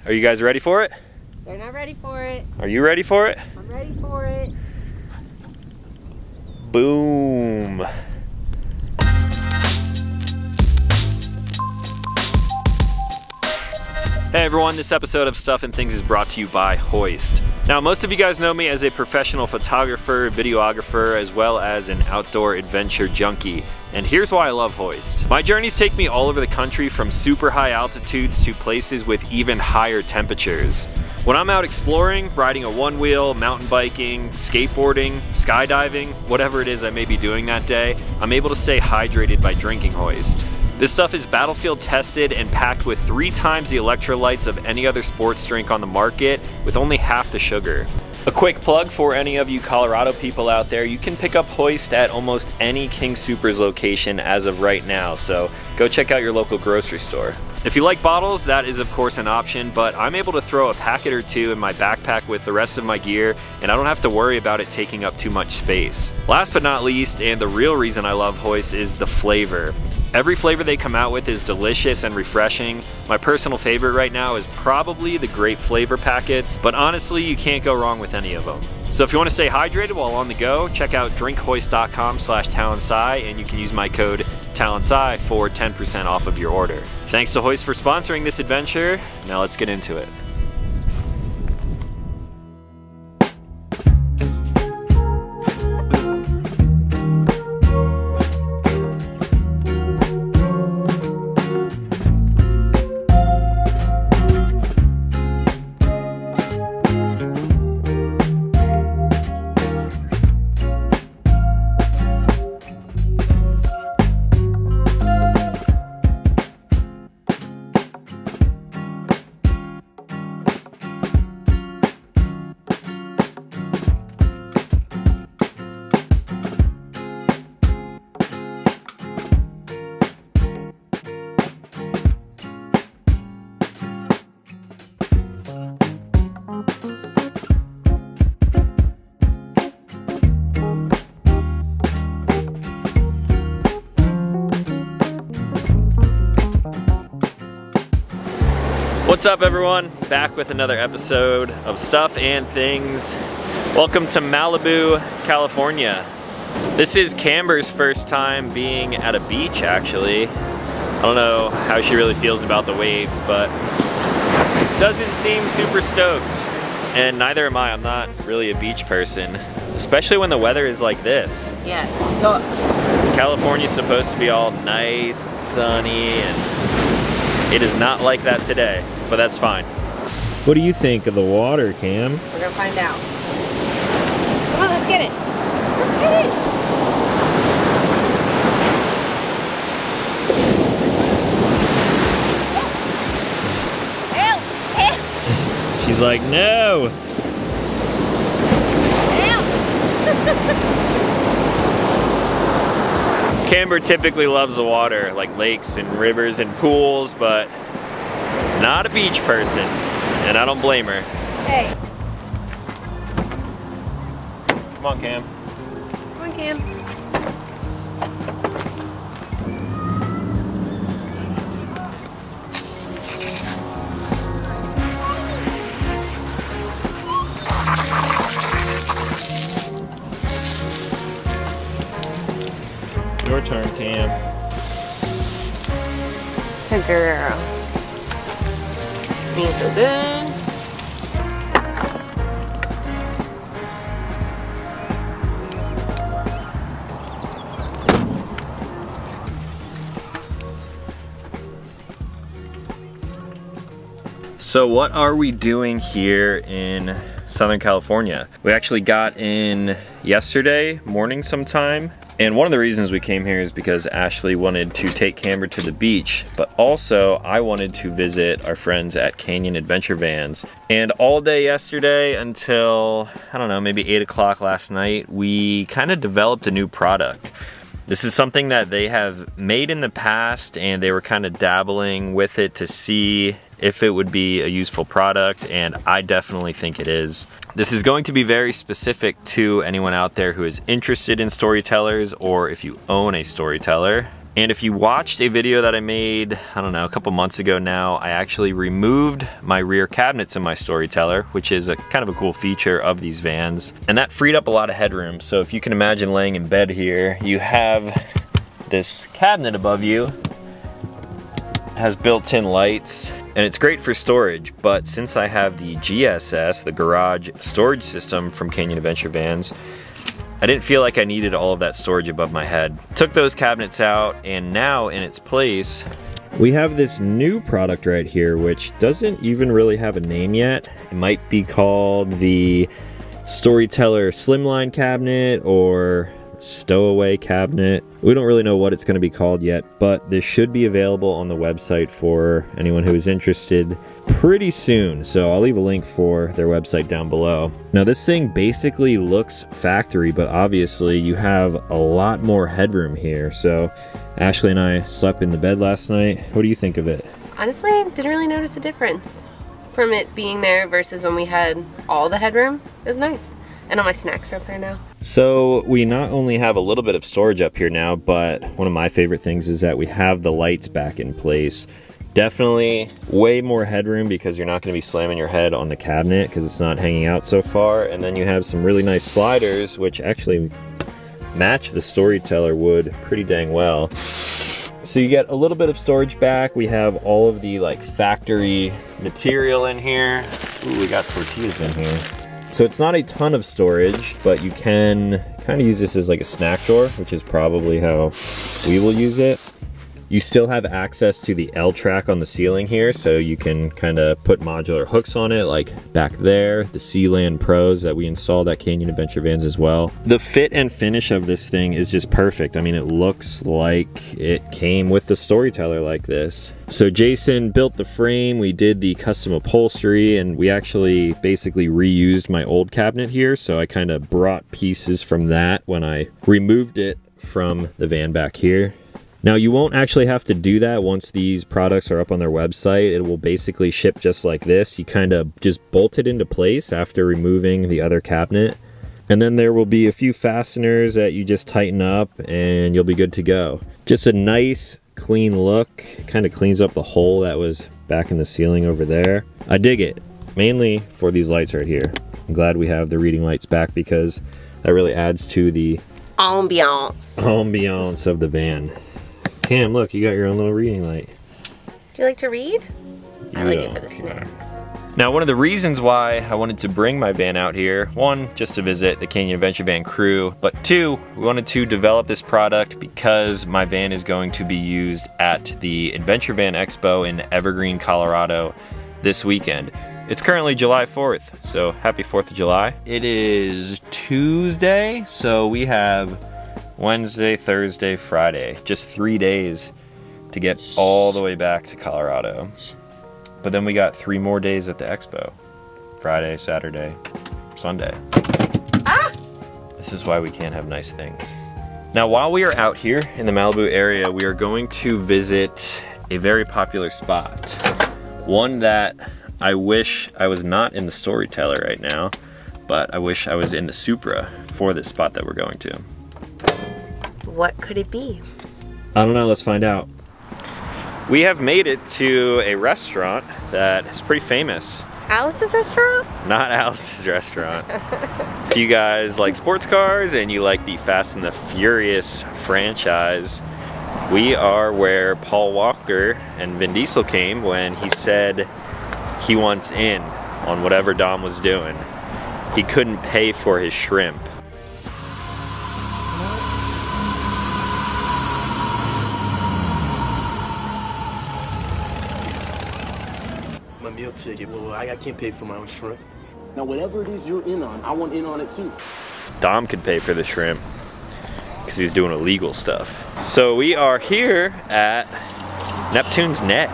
Are you guys ready for it? They're not ready for it. Are you ready for it? I'm ready for it. Boom. Hey everyone, this episode of Stuff and Things is brought to you by Hoist. Now, most of you guys know me as a professional photographer, videographer, as well as an outdoor adventure junkie. And here's why I love Hoist. My journeys take me all over the country, from super high altitudes to places with even higher temperatures. When I'm out exploring, riding a one-wheel, mountain biking, skateboarding, skydiving, whatever it is I may be doing that day, I'm able to stay hydrated by drinking Hoist. This stuff is battlefield tested and packed with 3 times the electrolytes of any other sports drink on the market, with only half the sugar. A quick plug for any of you Colorado people out there: you can pick up Hoist at almost any King Soopers location as of right now, so go check out your local grocery store. If you like bottles, that is of course an option, but I'm able to throw a packet or two in my backpack with the rest of my gear, and I don't have to worry about it taking up too much space. Last but not least, and the real reason I love Hoist, is the flavor. Every flavor they come out with is delicious and refreshing. My personal favorite right now is probably the grape flavor packets, but honestly, you can't go wrong with any of them. So if you want to stay hydrated while on the go, check out drinkhoist.com/TalonSci, and you can use my code TalonSci for 10% off of your order. Thanks to Hoist for sponsoring this adventure. Now let's get into it. What's up everyone? Back with another episode of Stuff and Things. Welcome to Malibu, California. This is Camber's first time being at a beach, actually. I don't know how she really feels about the waves, but doesn't seem super stoked. And neither am I. I'm not really a beach person, especially when the weather is like this. Yes, so California's supposed to be all nice and sunny, and it is not like that today, but that's fine. What do you think of the water, Cam? we're gonna find out. Come on, let's get it. Let's get it. Help! Help! She's like, no! Help! Camber typically loves the water, like lakes and rivers and pools, but not a beach person, and I don't blame her. Hey. Come on, Cam. Come on, Cam. Your turn, Cam. Good girl. Being so good. So what are we doing here in Southern California? We actually got in yesterday morning sometime. And one of the reasons we came here is because Ashley wanted to take Camber to the beach, but also I wanted to visit our friends at Canyon Adventure Vans. And all day yesterday until, I don't know, maybe 8 o'clock last night, we kind of developed a new product. This is something that they have made in the past, and they were kind of dabbling with it to see if it would be a useful product, and I definitely think it is. This is going to be very specific to anyone out there who is interested in storytellers, or if you own a storyteller. And if you watched a video that I made, I don't know, a couple months ago now, I actually removed my rear cabinets in my Storyteller, which is a kind of a cool feature of these vans. And that freed up a lot of headroom. So if you can imagine laying in bed here, you have this cabinet above you. It has built-in lights, and it's great for storage. But since I have the GSS, the garage storage system from Canyon Adventure Vans, I didn't feel like I needed all of that storage above my head. Took those cabinets out, and now in its place, we have this new product right here, which doesn't even really have a name yet. It might be called the Storyteller Slimline cabinet or stowaway cabinet. We don't really know what it's going to be called yet, but this should be available on the website for anyone who is interested pretty soon. So I'll leave a link for their website down below. Now this thing basically looks factory, but obviously you have a lot more headroom here. So Ashley and I slept in the bed last night. What do you think of it? Honestly, didn't really notice a difference from it being there versus when we had all the headroom. It was nice. And all my snacks are up there now. So we not only have a little bit of storage up here now, but one of my favorite things is that we have the lights back in place. Definitely way more headroom because you're not going to be slamming your head on the cabinet because it's not hanging out so far. And then you have some really nice sliders, which actually match the Storyteller wood pretty dang well. So you get a little bit of storage back. We have all of the like factory material in here. Ooh, we got tortillas in here. So it's not a ton of storage, but you can kind of use this as like a snack drawer, which is probably how we will use it. You still have access to the L track on the ceiling here, so you can kind of put modular hooks on it, like back there, the Sealand Pros that we installed at Canyon Adventure Vans as well. The fit and finish of this thing is just perfect. I mean, it looks like it came with the Storyteller like this. So Jason built the frame, we did the custom upholstery, and we actually basically reused my old cabinet here, so I kind of brought pieces from that when I removed it from the van back here. Now you won't actually have to do that once these products are up on their website. It will basically ship just like this. You kind of just bolt it into place after removing the other cabinet. And then there will be a few fasteners that you just tighten up and you'll be good to go. Just a nice clean look. Kind of cleans up the hole that was back in the ceiling over there. I dig it, mainly for these lights right here. I'm glad we have the reading lights back because that really adds to the ambiance of the van. Cam, look, you got your own little reading light. Do you like to read? I like it for the snacks. Now, one of the reasons why I wanted to bring my van out here, one, just to visit the Canyon Adventure Van crew, but two, we wanted to develop this product because my van is going to be used at the Adventure Van Expo in Evergreen, Colorado this weekend. It's currently July 4th, so happy 4th of July. It is Tuesday, so we have Wednesday, Thursday, Friday, just 3 days to get all the way back to Colorado. But then we got 3 more days at the expo. Friday, Saturday, Sunday. Ah! This is why we can't have nice things. Now, while we are out here in the Malibu area, we are going to visit a very popular spot. One that I wish I was not in the Storyteller right now, but I wish I was in the Supra for this spot that we're going to. What could it be? I don't know, let's find out. We have made it to a restaurant that is pretty famous. Alice's restaurant? Not Alice's restaurant. If you guys like sports cars and you like the Fast and the Furious franchise, we are where Paul Walker and Vin Diesel came when he said he wants in on whatever Dom was doing. He couldn't pay for his shrimp. My meal ticket. Well, I can't pay for my own shrimp. Now, whatever it is you're in on, I want in on it too. Dom could pay for the shrimp because he's doing illegal stuff. So we are here at Neptune's Net.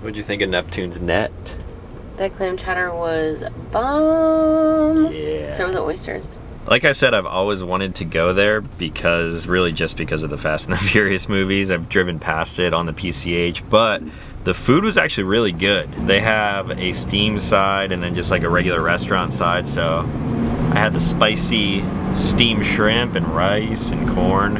What'd you think of Neptune's Net? That clam chowder was bomb. Yeah. So were the oysters. Like I said, I've always wanted to go there because, really just because of the Fast and the Furious movies. I've driven past it on the PCH, but the food was actually really good. They have a steam side and then just like a regular restaurant side, so I had the spicy steamed shrimp and rice and corn.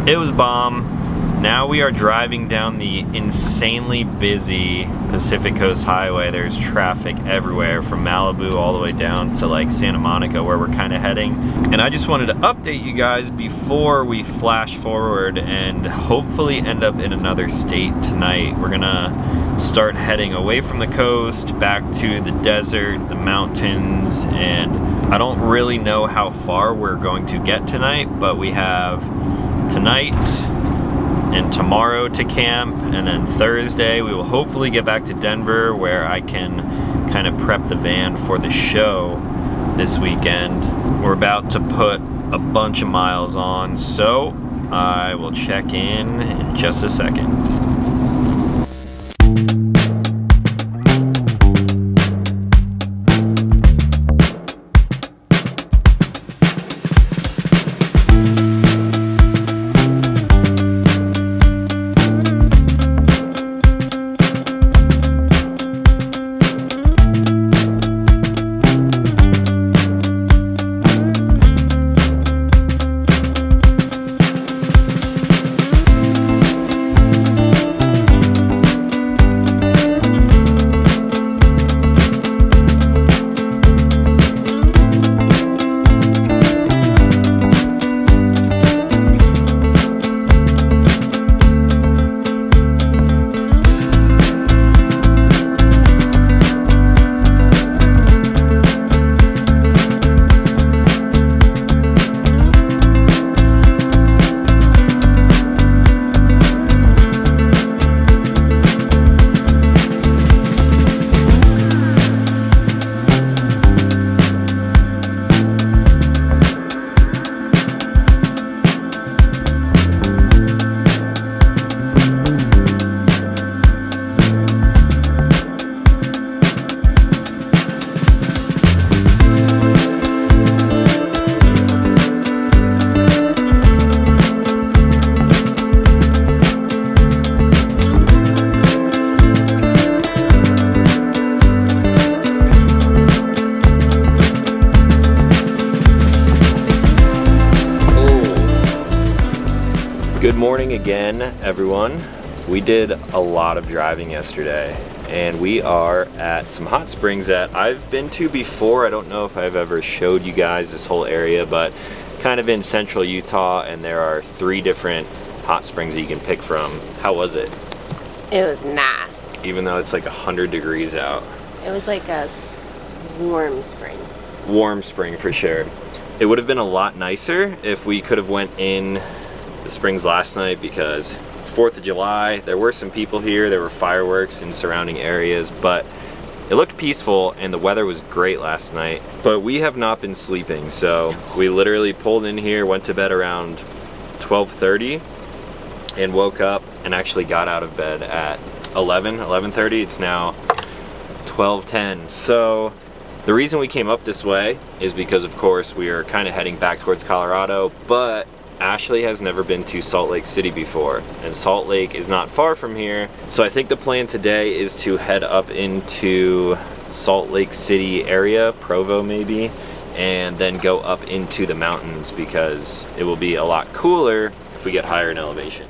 It was bomb. Now we are driving down the insanely busy Pacific Coast Highway. There's traffic everywhere from Malibu all the way down to like Santa Monica, where we're kind of heading. And I just wanted to update you guys before we flash forward and hopefully end up in another state tonight. We're gonna start heading away from the coast, back to the desert, the mountains, and I don't really know how far we're going to get tonight, but we have tonight and tomorrow to camp, and then Thursday we will hopefully get back to Denver, where I can kind of prep the van for the show this weekend. We're about to put a bunch of miles on, so I will check in just a second. Good morning again, everyone. We did a lot of driving yesterday, and we are at some hot springs that I've been to before. I don't know if I've ever showed you guys this whole area, but kind of in central Utah, and there are 3 different hot springs that you can pick from. How was it? It was nice. Even though it's like 100 degrees out. It was like a warm spring. Warm spring for sure. It would have been a lot nicer if we could have went in the springs last night, because it's 4th of July. There were some people here, there were fireworks in surrounding areas, but it looked peaceful and the weather was great last night. But we have not been sleeping, so we literally pulled in here, went to bed around 12:30 and woke up and actually got out of bed at 11:30. It's now 12:10. So the reason we came up this way is because, of course, we are kind of heading back towards Colorado, but Ashley has never been to Salt Lake City before, and Salt Lake is not far from here. So I think the plan today is to head up into Salt Lake City area, Provo maybe, and then go up into the mountains, because it will be a lot cooler if we get higher in elevation.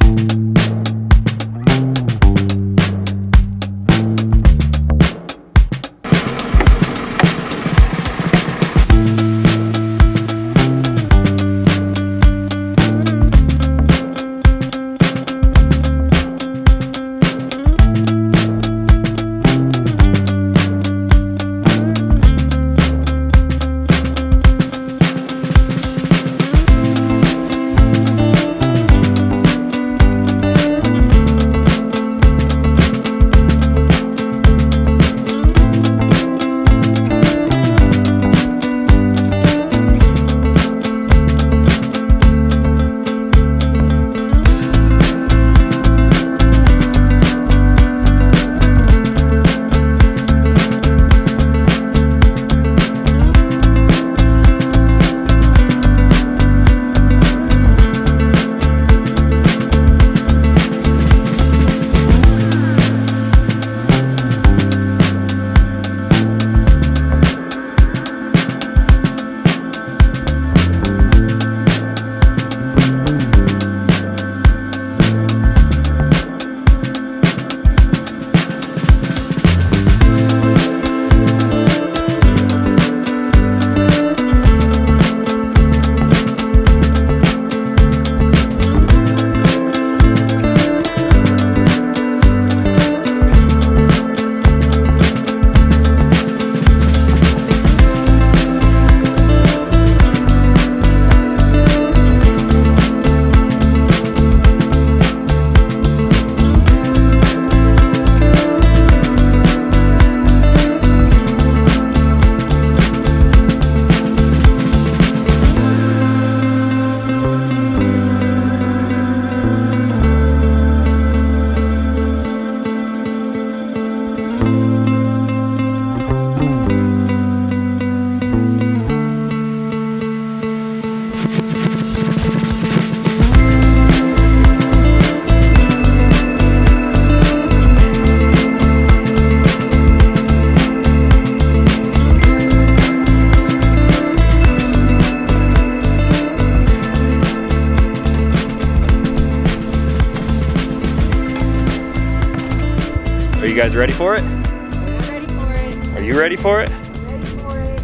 guys ready for it? We're ready for it. Are you ready for it? Ready for it.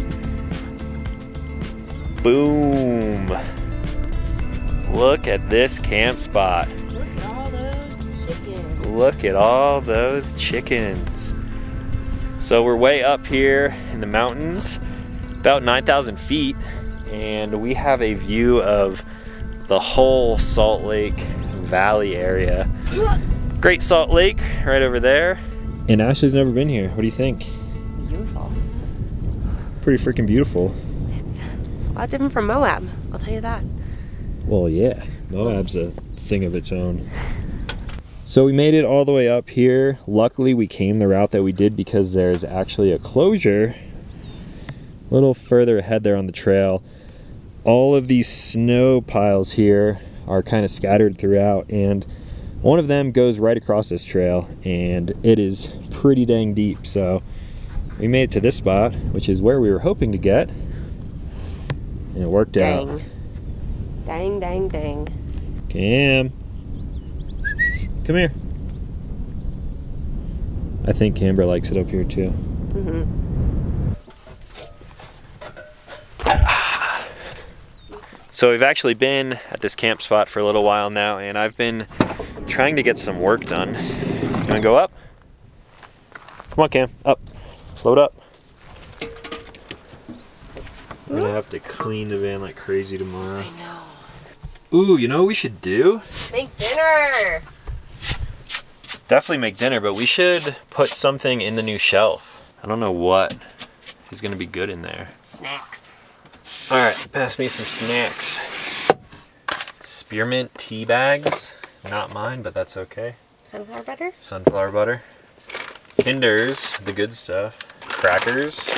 Boom. Look at this camp spot. Look at all those chickens. Look at all those chickens. So we're way up here in the mountains, about 9,000 feet, and we have a view of the whole Salt Lake Valley area. Great Salt Lake right over there. And Ashley's never been here. What do you think? Beautiful. Pretty freaking beautiful. It's a lot different from Moab, I'll tell you that. Well, yeah, Moab's a thing of its own. So we made it all the way up here. Luckily, we came the route that we did because there's actually a closure a little further ahead there on the trail. All of these snow piles here are kind of scattered throughout, and one of them goes right across this trail, and it is pretty dang deep. So we made it to this spot, which is where we were hoping to get, and it worked out. Dang, dang, dang. Cam, come here. I think Camber likes it up here too. So we've actually been at this camp spot for a little while now, and I've been trying to get some work done. You wanna go up? Come on, Cam, up. Load up. We're gonna have to clean the van like crazy tomorrow. I know. Ooh, you know what we should do? Make dinner! Definitely make dinner, but we should put something in the new shelf. I don't know what is gonna be good in there. Snacks. All right, pass me some snacks. Spearmint tea bags. Not mine, but that's okay. Sunflower butter? Sunflower butter. Kinders, the good stuff. Crackers.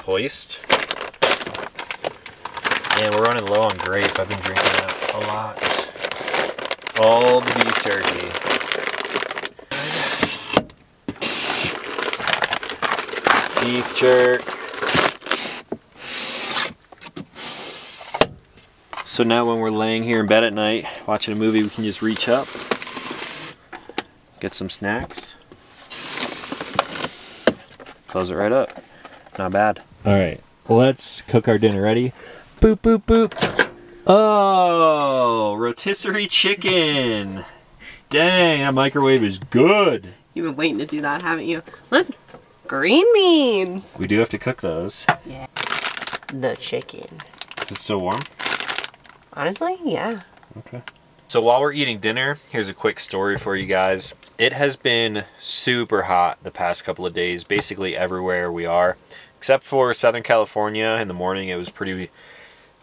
Hoist. And we're running low on grape. I've been drinking that a lot. All the beef jerky. Beef jerk. So now when we're laying here in bed at night watching a movie, we can just reach up, get some snacks, close it right up. Not bad. All right, let's cook our dinner. Ready? Boop, boop, boop. Oh, rotisserie chicken. Dang, that microwave is good. You've been waiting to do that, haven't you? Look, green beans. We do have to cook those. Yeah. The chicken. Is it still warm? Honestly, yeah. Okay. So while we're eating dinner, here's a quick story for you guys. It has been super hot the past couple of days, basically everywhere we are, except for Southern California. In the morning, it was pretty,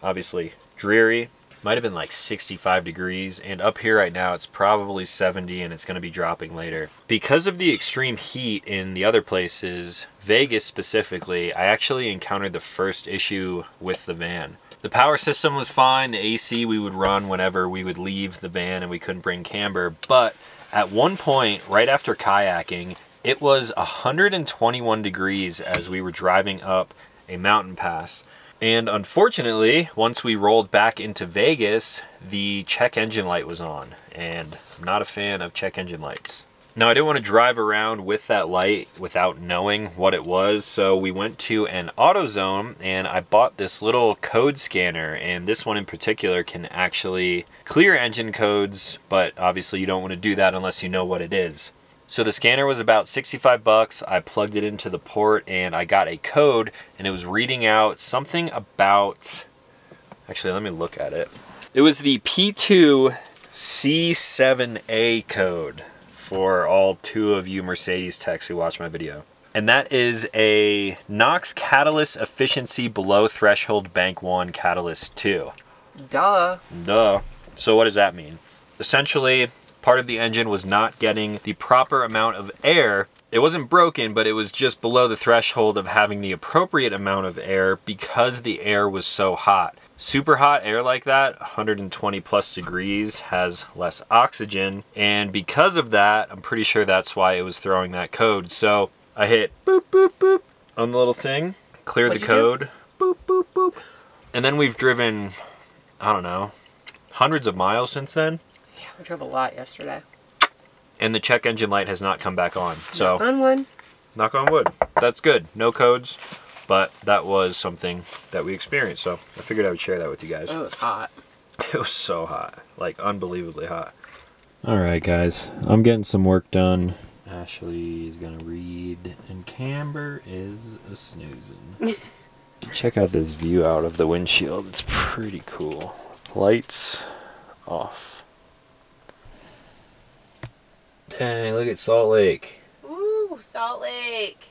obviously, dreary. Might have been like 65 degrees, and up here right now, it's probably 70, and it's going to be dropping later. Because of the extreme heat in the other places, Vegas specifically, I actually encountered the first issue with the van. The power system was fine, the AC we would run whenever we would leave the van and we couldn't bring camber, but at one point, right after kayaking, it was 121 degrees as we were driving up a mountain pass. And unfortunately, once we rolled back into Vegas, the check engine light was on, and I'm not a fan of check engine lights. Now, I didn't want to drive around with that light without knowing what it was, so we went to an AutoZone and I bought this little code scanner, and this one in particular can actually clear engine codes, but obviously you don't want to do that unless you know what it is. So the scanner was about 65 bucks. I plugged it into the port and I got a code, and it was reading out something about, actually let me look at it. It was the P2C7A code. For all 2 of you Mercedes techs who watch my video. And that is a NOx catalyst efficiency below threshold bank 1 catalyst 2. Duh. Duh. So what does that mean? Essentially, part of the engine was not getting the proper amount of air. It wasn't broken, but it was just below the threshold of having the appropriate amount of air because the air was so hot. Super hot air like that, 120 plus degrees, has less oxygen, and because of that, I'm pretty sure that's why it was throwing that code. So I hit boop, boop, boop on the little thing, cleared the code, boop, boop, boop. And then we've driven, I don't know, hundreds of miles since then. Yeah, we drove a lot yesterday. And the check engine light has not come back on. So, on one. knock on wood. That's good. No codes, but that was something that we experienced. So I figured I would share that with you guys. Oh, it was hot. It was so hot. Like, unbelievably hot. Alright, guys. I'm getting some work done. Ashley is going to read, and Camber is a snoozing. Check out this view out of the windshield. It's pretty cool. Lights off. Dang, look at Salt Lake. Ooh, Salt Lake.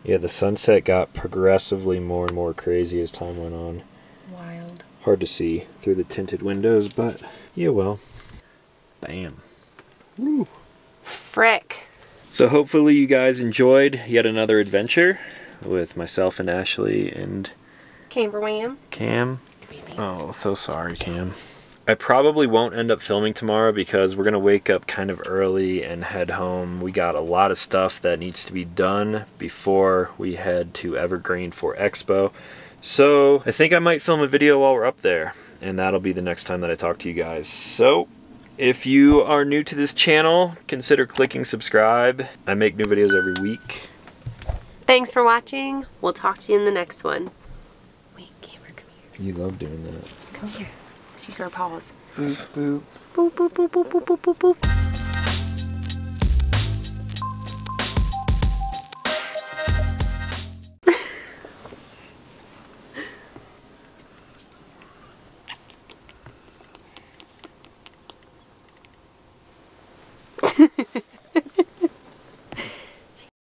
Yeah, the sunset got progressively more and more crazy as time went on. Wild. Hard to see through the tinted windows, but yeah, well. Bam. Woo. Frick. So hopefully you guys enjoyed yet another adventure with myself and Ashley and Camberwham. Cam. Oh, so sorry, Cam. I probably won't end up filming tomorrow because we're going to wake up kind of early and head home. We got a lot of stuff that needs to be done before we head to Evergreen for Expo. So I think I might film a video while we're up there, and that'll be the next time that I talk to you guys. So if you are new to this channel, consider clicking subscribe. I make new videos every week. Thanks for watching. We'll talk to you in the next one. Wait, Camber, come here. You love doing that. Come here. Let's use our paws. Boop, boop. Boop, boop, boop, boop, boop, boop, boop, boop.